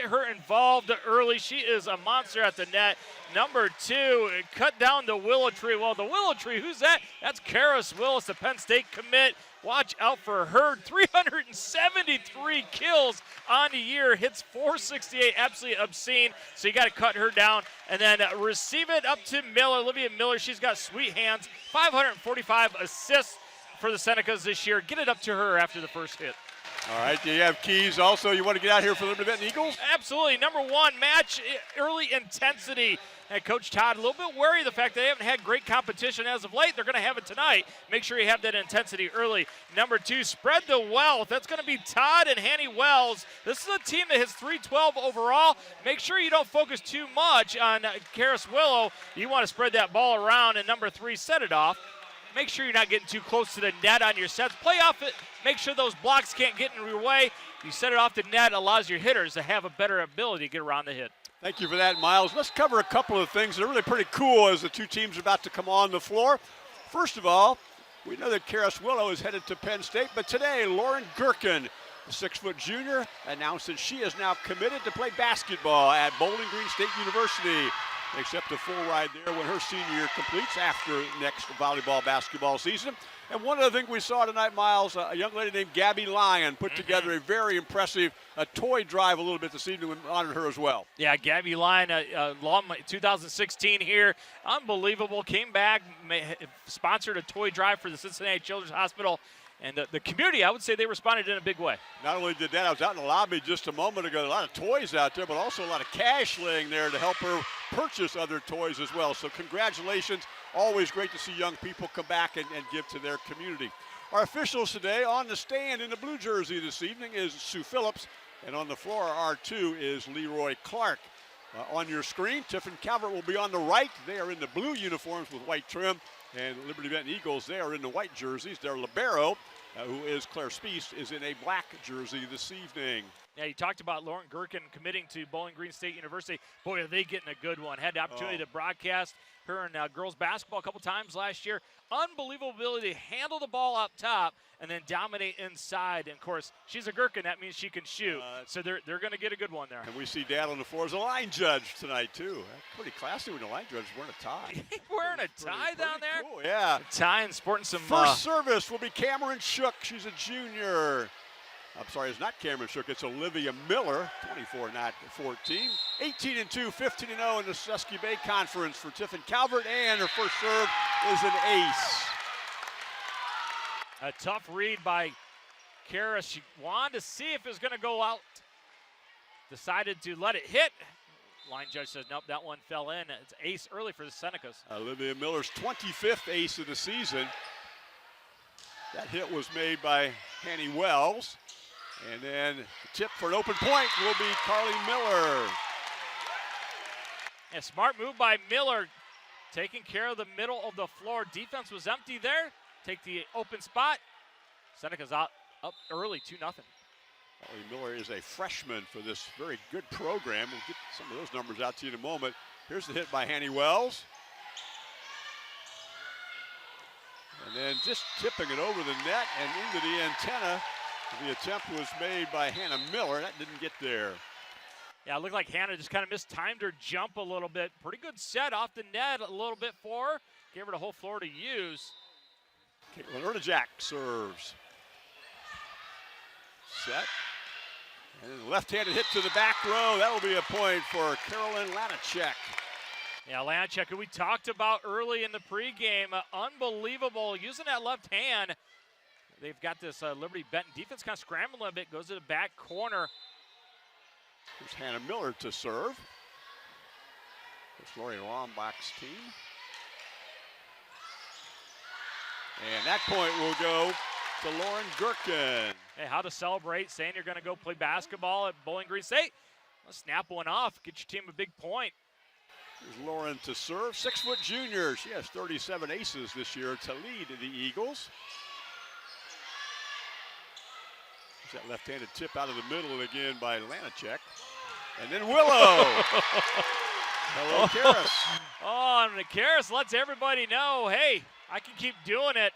get her involved early. She is a monster at the net. Number 2, cut down the Willow Tree. Well, the Willow Tree, who's that? That's Karis Willis, the Penn State commit. Watch out for her. 373 kills on the year, hits 468, absolutely obscene. So you got to cut her down. And then receive it up to Miller, Olivia Miller. She's got sweet hands. 545 assists for the Senecas this year. Get it up to her after the first hit. All right, do you have keys also you want to get out here for the Liberty-Benton Eagles? Absolutely. Number 1, match early intensity. And Coach Todd, a little bit wary of the fact they haven't had great competition as of late. They're going to have it tonight. Make sure you have that intensity early. Number 2, spread the wealth. That's going to be Todd and Hanny Wells. This is a team that hits 312 overall. Make sure you don't focus too much on Karis Willow. You want to spread that ball around. And number 3, set it off. Make sure you're not getting too close to the net on your sets. Play off it. Make sure those blocks can't get in your way. You set it off the net, allows your hitters to have a better ability to get around the hit. Thank you for that, Miles. Let's cover a couple of things that are really pretty cool as the two teams are about to come on the floor. First of all, we know that Karis Willow is headed to Penn State, but today Lauren Gherkin, the 6-foot junior, announced that she is now committed to play basketball at Bowling Green State University. They accept a full ride there when her senior year completes after next volleyball basketball season. And one other thing we saw tonight, Miles, a young lady named Gabby Lyon put together a very impressive toy drive a little bit this evening and honored her as well. Yeah, Gabby Lyon, 2016 here, unbelievable, came back, sponsored a toy drive for the Cincinnati Children's Hospital. And the community, I would say they responded in a big way. Not only did that, I was out in the lobby just a moment ago, a lot of toys out there, but also a lot of cash laying there to help her purchase other toys as well. So congratulations. Always great to see young people come back and give to their community. Our officials today on the stand in the blue jersey this evening is Sue Phillips, and on the floor, R2 is Leroy Clark. On your screen, Tiffin Calvert will be on the right. They are in the blue uniforms with white trim. And Liberty-Benton Eagles, they are in the white jerseys. Their libero, who is Claire Spies, is in a black jersey this evening. Yeah, you talked about Lauren Gherkin committing to Bowling Green State University. Boy, are they getting a good one. Had the opportunity to broadcast her in girls basketball a couple times last year. Unbelievable ability to handle the ball up top and then dominate inside. And, of course, she's a Gherkin. That means she can shoot. So they're going to get a good one there. And we see Dad on the floor as a line judge tonight, too. That's pretty classy when the line judge is wearing a tie. Wearing a tie down there? Cool, yeah. A tie and sporting some. First service will be Cameron Shook. She's a junior. I'm sorry, it's not Cameron Shook, it's Olivia Miller, 24, not 14. 18-2, 15-0 in the Susky Bay Conference for Tiffin Calvert, and her first serve is an ace. A tough read by Karis. She wanted to see if it was going to go out. Decided to let it hit. Line judge says, nope, that one fell in. It's ace early for the Senecas. Olivia Miller's 25th ace of the season. That hit was made by Hanny Wells. And then the tip for an open point will be Carly Miller. A smart move by Miller, taking care of the middle of the floor. Defense was empty there. Take the open spot. Seneca's up early, 2-0. Carly Miller is a freshman for this very good program. We'll get some of those numbers out to you in a moment. Here's the hit by Hanny Wells. And then just tipping it over the net and into the antenna. The attempt was made by Hannah Miller. That didn't get there. Yeah, it looked like Hannah just kind of mistimed her jump a little bit. Pretty good set off the net a little bit for her. Gave her the whole floor to use. Caitlin Jack serves. Set. And then left-handed hit to the back row. That will be a point for Carolyn Lanacek. Yeah, Lanacek, who we talked about early in the pregame. Unbelievable, using that left hand. They've got this Liberty-Benton defense kind of scrambling a bit, goes to the back corner. Here's Hannah Miller to serve. It's Lori Lombach's team. And that point will go to Lauren Gherkin. Hey, how to celebrate, saying you're going to go play basketball at Bowling Green State. Let's snap one off, get your team a big point. Here's Lauren to serve, 6-foot junior. She has 37 aces this year to lead the Eagles. That left-handed tip out of the middle again by Lanacek. And then Willow. Hello, Karis. Oh, and Karis lets everybody know, hey, I can keep doing it.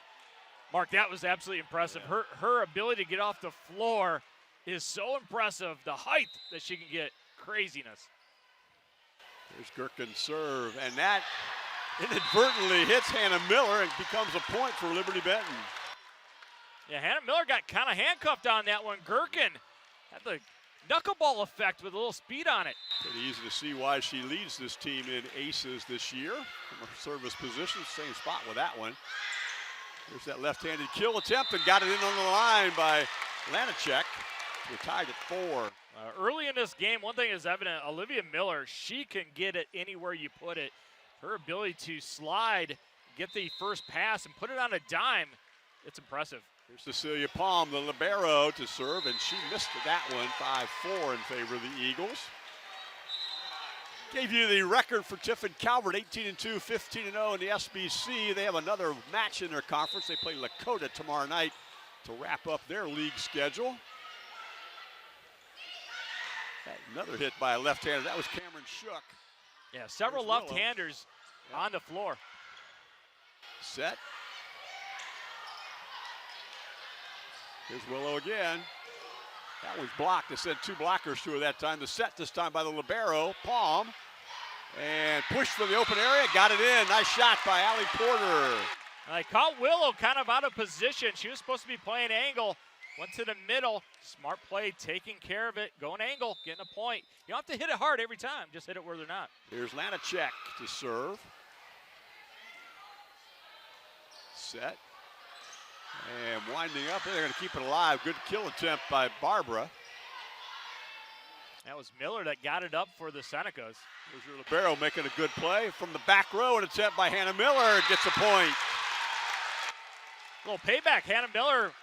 Mark, that was absolutely impressive. Yeah. Her ability to get off the floor is so impressive. The height that she can get, craziness. Here's Gherkin's serve, and that inadvertently hits Hannah Miller and becomes a point for Liberty-Benton. Yeah, Hannah Miller got kind of handcuffed on that one. Gherkin had the knuckleball effect with a little speed on it. Pretty easy to see why she leads this team in aces this year from her service position. Same spot with that one. There's that left-handed kill attempt and got it in on the line by Lanacek. We're tied at 4. Early in this game, one thing is evident. Olivia Miller, she can get it anywhere you put it. Her ability to slide, get the first pass, and put it on a dime, it's impressive. Here's Cecilia Palm, the libero, to serve, and she missed that one. 5-4 in favor of the Eagles. Gave you the record for Tiffin Calvert, 18-2, 15-0 in the SBC. They have another match in their conference. They play Lakota tomorrow night to wrap up their league schedule. Another hit by a left-hander. That was Cameron Shook. Yeah, several There's left-handers on the floor. Set. Here's Willow again. That was blocked. They sent 2 blockers to her that time. The set this time by the libero, Palm. And pushed from the open area, got it in. Nice shot by Allie Porter. I caught Willow kind of out of position. She was supposed to be playing angle. Went to the middle. Smart play, taking care of it. Going angle, getting a point. You don't have to hit it hard every time. Just hit it where they're not. Here's Lanacek to serve. Set. And winding up, they're going to keep it alive. Good kill attempt by Barbara. That was Miller that got it up for the Senecas. Here's your libero making a good play from the back row. An attempt by Hannah Miller gets a point. A little payback. Hannah Miller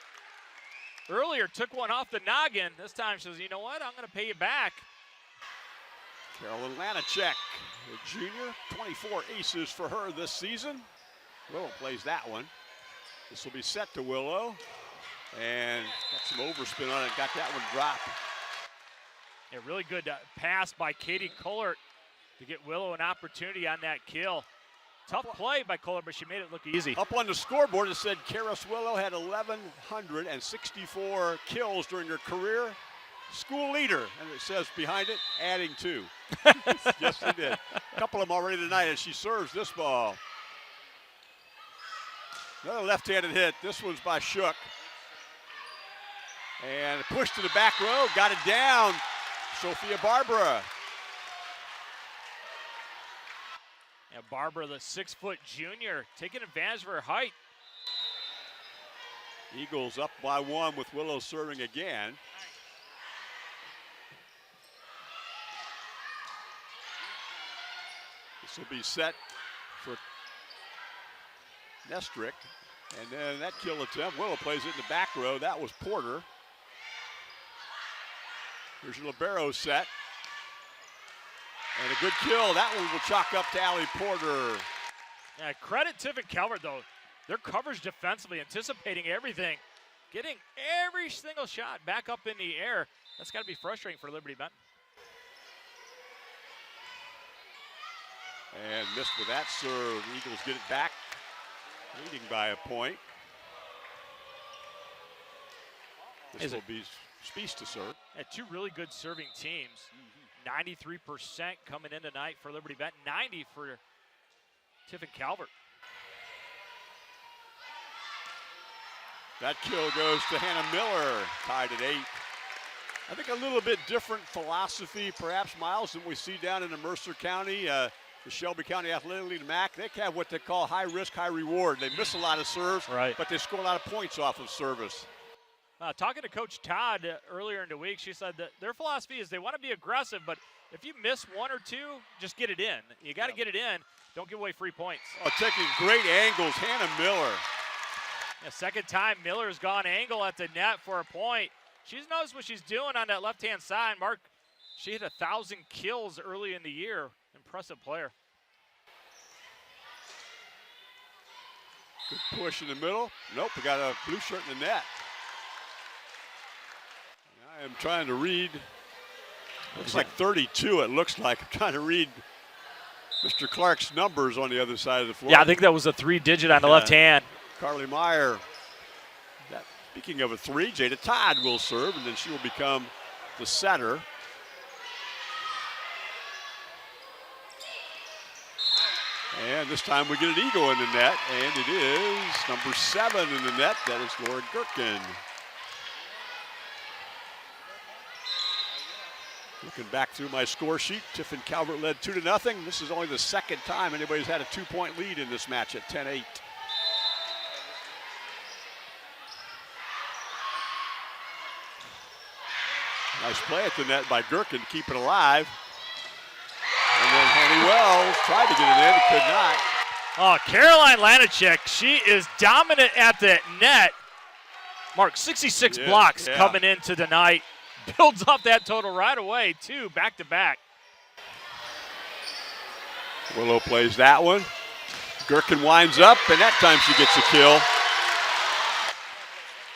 earlier took one off the noggin. This time she says, you know what, I'm going to pay you back. Carolyn Lanacek, a junior, 24 aces for her this season. Willow plays that one. This will be set to Willow. And got some overspin on it, got that one dropped. A really good pass by Katie Kohler to get Willow an opportunity on that kill. Tough play by Kohler, but she made it look easy. Up on the scoreboard, it said Karis Willow had 1,164 kills during her career. School leader, and it says behind it, adding 2. Yes, she did. A couple of them already tonight as she serves this ball. Another left-handed hit. This one's by Shook. And a push to the back row, got it down. Sophia Barbara. Yeah, Barbara, the 6-foot junior, taking advantage of her height. Eagles up by 1 with Willow serving again. This will be set for Nestrick. And then that kill attempt, Willow plays it in the back row. That was Porter. Here's your libero set. And a good kill. That one will chalk up to Allie Porter. Yeah, credit Tiffin Calvert, though. Their coverage defensively, anticipating everything. Getting every single shot back up in the air. That's got to be frustrating for Liberty-Benton. And missed with that serve. Eagles get it back, leading by a point. This will be Spies to serve. Yeah, 2 really good serving teams. 93% coming in tonight for Liberty-Benton, 90 for Tiffin Calvert. That kill goes to Hannah Miller, tied at 8. I think a little bit different philosophy, perhaps, Miles, than we see down in the Mercer County, the Shelby County Athletic League MAC. They have what they call high risk, high reward. They miss a lot of serves, right, but they score a lot of points off of service. Talking to Coach Todd earlier in the week, she said that their philosophy is they want to be aggressive, but if you miss 1 or 2, just get it in. You got to get it in. Don't give away free points. Oh, taking great angles, Hannah Miller. Yeah, second time Miller's gone angle at the net for a point. She knows what she's doing on that left-hand side. Mark, she hit 1,000 kills early in the year. Impressive player. Good push in the middle. Nope, we got a blue shirt in the net. I am trying to read. Looks like 32, it looks like. I'm trying to read Mr. Clark's numbers on the other side of the floor. Yeah, I think that was a 3-digit on the left hand. Carly Meyer. Speaking of a 3, Jada Todd will serve, and then she will become the setter. And this time we get an eagle in the net, and it is number 7 in the net. That is Lauren Gherkin. Looking back through my score sheet, Tiffin Calvert led 2-0. This is only the second time anybody's had a 2-point lead in this match at 10-8. Nice play at the net by Gherkin to keep it alive. And then Hanny Wells tried to get it in, could not. Oh, Caroline Lanacek, she is dominant at the net. Mark, 66 blocks coming into tonight. Builds up that total right away, too, back-to-back. Willow plays that one. Gherkin winds up, and that time she gets a kill.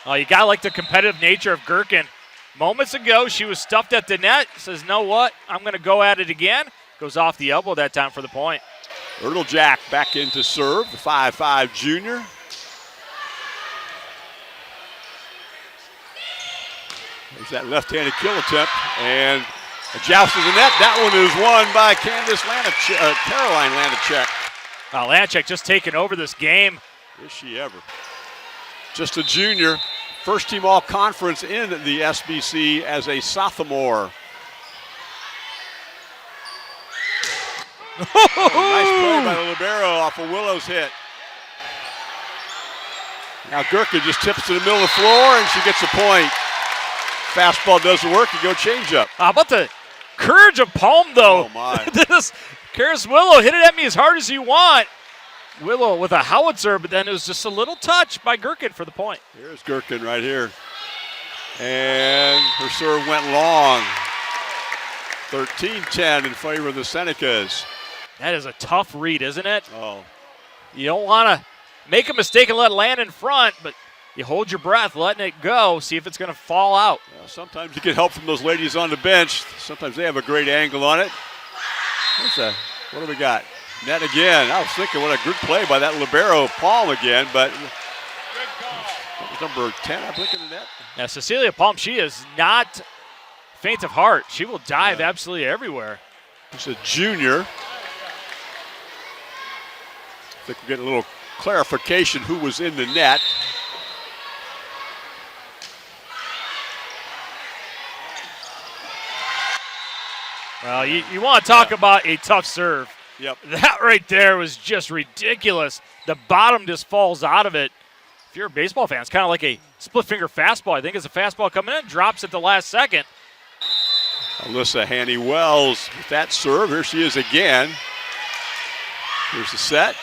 Oh, you got to like the competitive nature of Gherkin. Moments ago, she was stuffed at the net. Says, know what? I'm going to go at it again. Goes off the elbow that time for the point. Erdl Jack back in to serve, the 5'5" junior. There's that left-handed kill attempt, and a joust to the net. That one is won by Caroline Lanacek. Lanacek just taking over this game. Is she ever? Just a junior. First team all-conference in the SBC as a sophomore. Nice play by the libero off of Willow's hit. Now Gherkin just tips to the middle of the floor, and she gets a point. Fastball doesn't work, you go change up. How about the courage of Palm, though? Oh, my. Karis Willow, hit it at me as hard as you want. Willow with a howitzer, but then it was just a little touch by Gherkin for the point. Here's Gherkin right here. And her serve went long. 13-10 in favor of the Senecas. That is a tough read, isn't it? Oh. You don't want to make a mistake and let it land in front, but you hold your breath, letting it go, see if it's going to fall out. Well, sometimes you get help from those ladies on the bench. Sometimes they have a great angle on it. What do we got? Net again. I was thinking what a good play by that libero Palm again, but that was number 10, I think, in the net. Yeah, Cecilia Palm, she is not faint of heart. She will dive absolutely everywhere. She's a junior. I think we're getting a little clarification who was in the net. Well, you want to talk about a tough serve. Yep. That right there was just ridiculous. The bottom just falls out of it. If you're a baseball fan, it's kind of like a split-finger fastball. I think it's a fastball coming in, drops at the last second. Alyssa Hanny Wells with that serve. Here she is again. Here's the set.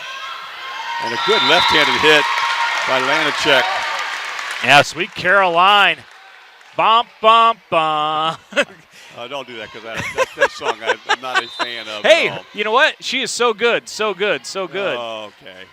And a good left-handed hit by Lanacek. Yeah, Sweet Caroline. Bum, bum, bum. Don't do that because that song I'm not a fan of. Hey, you know what? She is so good, so good, so good. Oh, okay.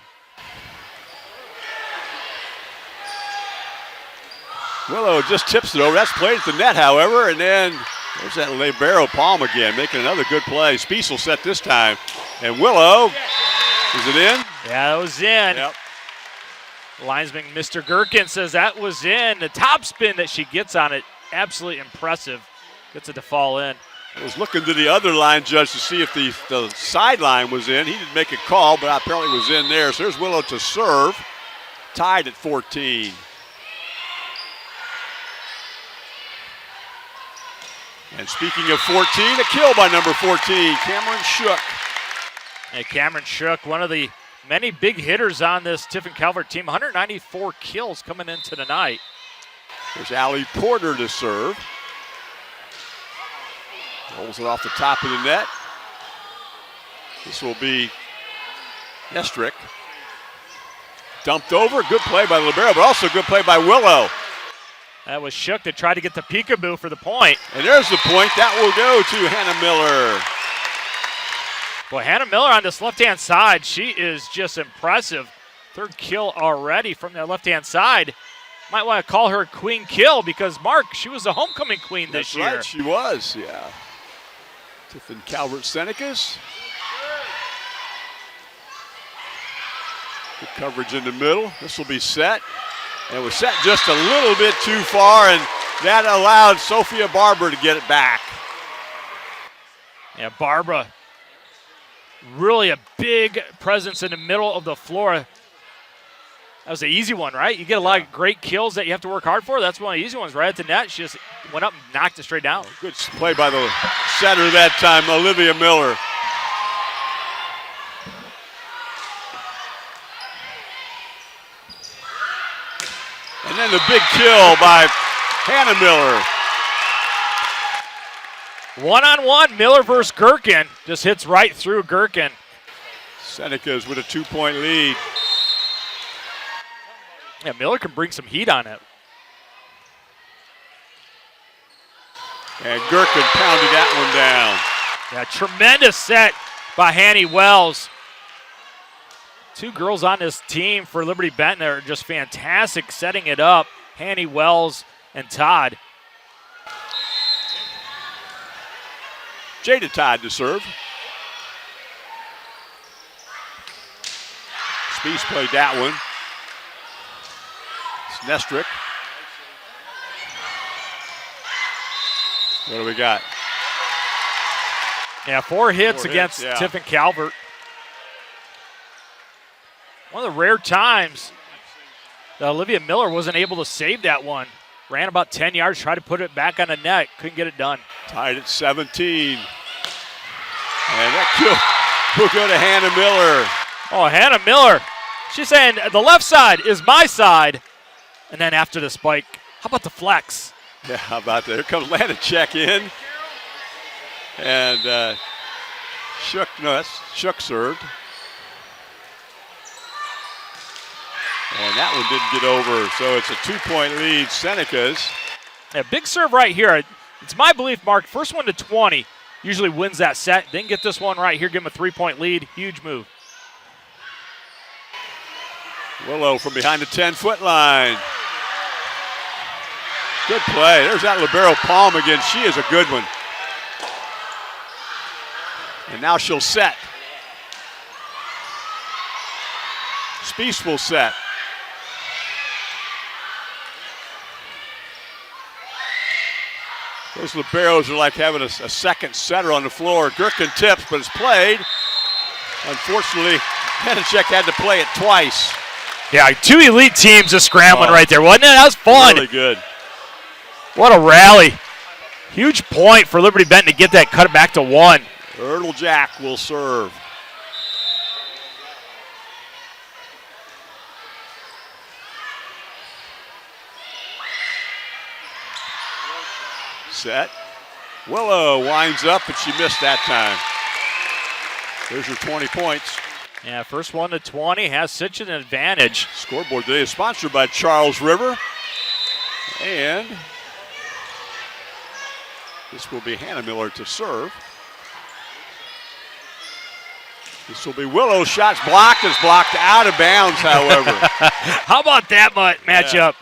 Willow just tips it over. That's played at the net, however, and then there's that libero Palm again, making another good play. Spiesel set this time, and Willow, is it in? Yeah, it was in. Yep. Linesman Mr. Gherkin says that was in. The top spin that she gets on it, absolutely impressive. Gets it to fall in. I was looking to the other line judge to see if the sideline was in. He didn't make a call, but apparently it was in there. So there's Willow to serve, tied at 14. And speaking of 14, a kill by number 14, Cameron Shook. And Cameron Shook, one of the many big hitters on this Tiffin Calvert team. 194 kills coming into tonight. There's Allie Porter to serve. Rolls it off the top of the net. This will be Nestrick. Dumped over. Good play by libero, but also good play by Willow. That was Shook to try to get the peekaboo for the point. And there's the point. That will go to Hannah Miller. Boy, Hannah Miller on this left-hand side, she is just impressive. Third kill already from that left-hand side. Might want to call her Queen Kill because, Mark, she was the homecoming queen this year. That's right, she was, yeah. Tiffin Calvert Senecas. Good coverage in the middle. This will be set. And it was set just a little bit too far, and that allowed Sophia Barber to get it back. Yeah, Barbara really a big presence in the middle of the floor. That was an easy one, right? You get a lot of great kills that you have to work hard for. That's one of the easy ones, right at the net. She just went up and knocked it straight down. Good play by the setter that time, Olivia Miller. And then the big kill by Hannah Miller. One-on-one, Miller versus Gherkin. Just hits right through Gherkin. Seneca's with a 2-point lead. Yeah, Miller can bring some heat on it. And Gherkin pounded that one down. Yeah, tremendous set by Hanny Wells. Two girls on this team for Liberty-Benton are just fantastic setting it up. Hanny Wells and Todd. Jada Todd to serve. Spies played that one. It's Nestrick. What do we got? Yeah, four hits against Tiffin Calvert. One of the rare times that Olivia Miller wasn't able to save that one. Ran about 10 yards, tried to put it back on the net. Couldn't get it done. Tied at 17. And that kill will go to Hannah Miller. Oh, Hannah Miller. She's saying the left side is my side. And then after the spike, how about the flex? Yeah, how about that? Here comes Lanacek in. And Shook served. And that one didn't get over, so it's a 2-point lead, Seneca's. Yeah, big serve right here. It's my belief, Mark, first one to 20 usually wins that set. Then get this one right here, give him a 3-point lead. Huge move. Willow from behind the 10-foot line. Good play. There's that libero palm again. She is a good one. And now she'll set. Spies will set. Those liberos are like having a second setter on the floor. Gherkin tips, but it's played. Unfortunately, Henacek had to play it twice. Yeah, two elite teams just scrambling right there, wasn't it? That was fun. Really good. What a rally. Huge point for Liberty-Benton to get that cut back to 1. Erdl Jack will serve. Set. Willow winds up, but she missed that time. There's her 20 points. Yeah, first one to 20 has such an advantage. Scoreboard today is sponsored by Charles River. And this will be Hannah Miller to serve. This will be Willow. Shots blocked. Is blocked out of bounds, however. How about that matchup?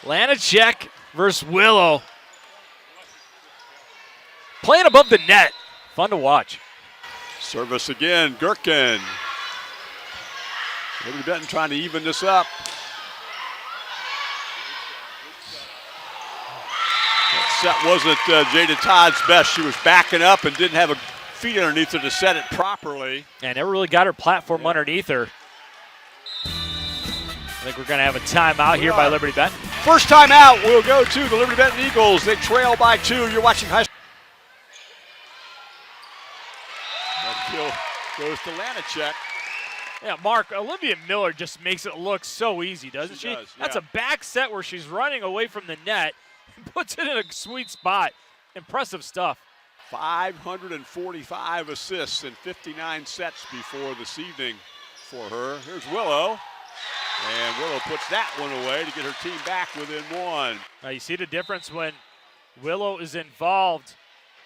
Lanacek versus Willow. Playing above the net. Fun to watch. Service again, Gherkin. Liberty-Benton trying to even this up. That set wasn't Jada Todd's best. She was backing up and didn't have a feet underneath her to set it properly. And never really got her platform underneath her. I think we're going to have a timeout here by Liberty-Benton. First timeout will go to the Liberty-Benton Eagles. They trail by 2. You're watching high school. That kill goes to Lanacek. Yeah, Mark, Olivia Miller just makes it look so easy, doesn't she? Does, yeah. That's a back set where she's running away from the net and puts it in a sweet spot. Impressive stuff. 545 assists in 59 sets before this evening for her. Here's Willow. And Willow puts that one away to get her team back within 1. Now you see the difference when Willow is involved.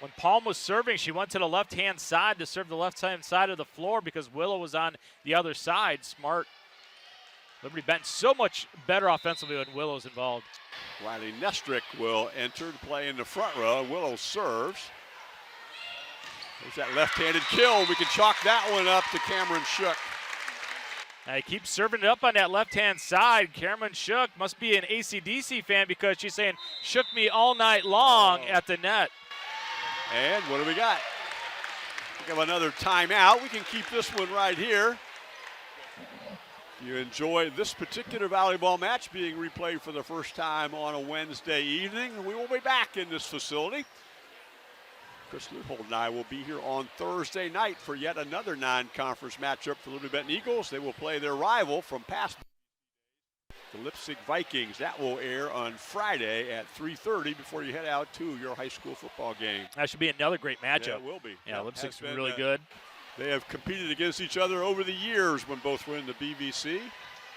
When Palm was serving, she went to the left-hand side to serve the left-hand side of the floor because Willow was on the other side. Smart. Liberty-Benton so much better offensively when Willow's involved. Riley Nestrick will enter to play in the front row. Willow serves. There's that left-handed kill. We can chalk that one up to Cameron Shook. Now he keeps serving it up on that left-hand side. Cameron Shook must be an AC/DC fan because she's saying, shook me all night long at the net. And what do we got? We have another timeout. We can keep this one right here. If you enjoy this particular volleyball match being replayed for the first time on a Wednesday evening, we will be back in this facility. Chris Luthold and I will be here on Thursday night for yet another non-conference matchup for Liberty-Benton Eagles. They will play their rival from past, the Leipzig Vikings. That will air on Friday at 3:30 before you head out to your high school football game. That should be another great matchup. Yeah, it will be. Yeah, Leipzig's really good. They have competed against each other over the years when both were in the BVC.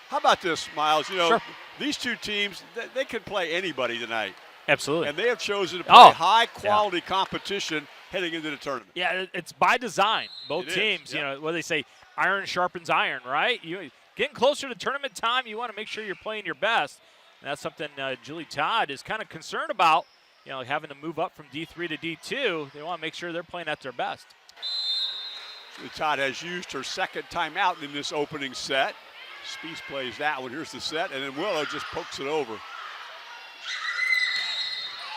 How about this, Miles? You know, sure. These two teams, they could play anybody tonight. Absolutely. And they have chosen to play high-quality competition heading into the tournament. Yeah, it's by design. Both it teams, yep. You know, what they say, iron sharpens iron, right? You getting closer to tournament time, you want to make sure you're playing your best. And that's something Julie Todd is kind of concerned about, you know, having to move up from D3 to D2. They want to make sure they're playing at their best. Julie Todd has used her second timeout in this opening set. Spies plays that one. Here's the set, and then Willow just pokes it over.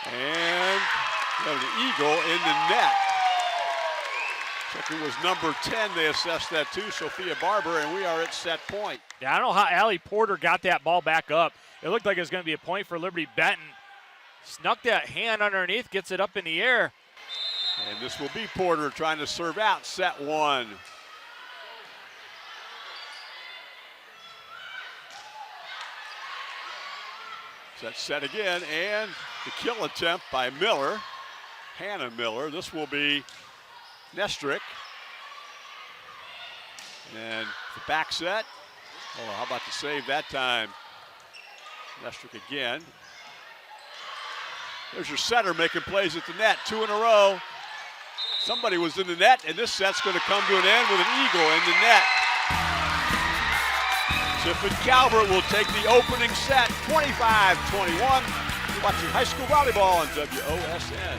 And an eagle in the net. Checker was number 10. They assessed that too, Sophia Barber, and we are at set point. Yeah, I don't know how Allie Porter got that ball back up. It looked like it was going to be a point for Liberty-Benton. Snuck that hand underneath, gets it up in the air. And this will be Porter trying to serve out set one. Set again, and the kill attempt by Miller, Hannah Miller. This will be Nestrick. And the back set. Oh, how about the save that time? Nestrick again. There's your setter making plays at the net, 2 in a row. Somebody was in the net, and this set's going to come to an end with an eagle in the net. Tiffin Calvert will take the opening set, 25-21. You're watching high school volleyball on WOSN.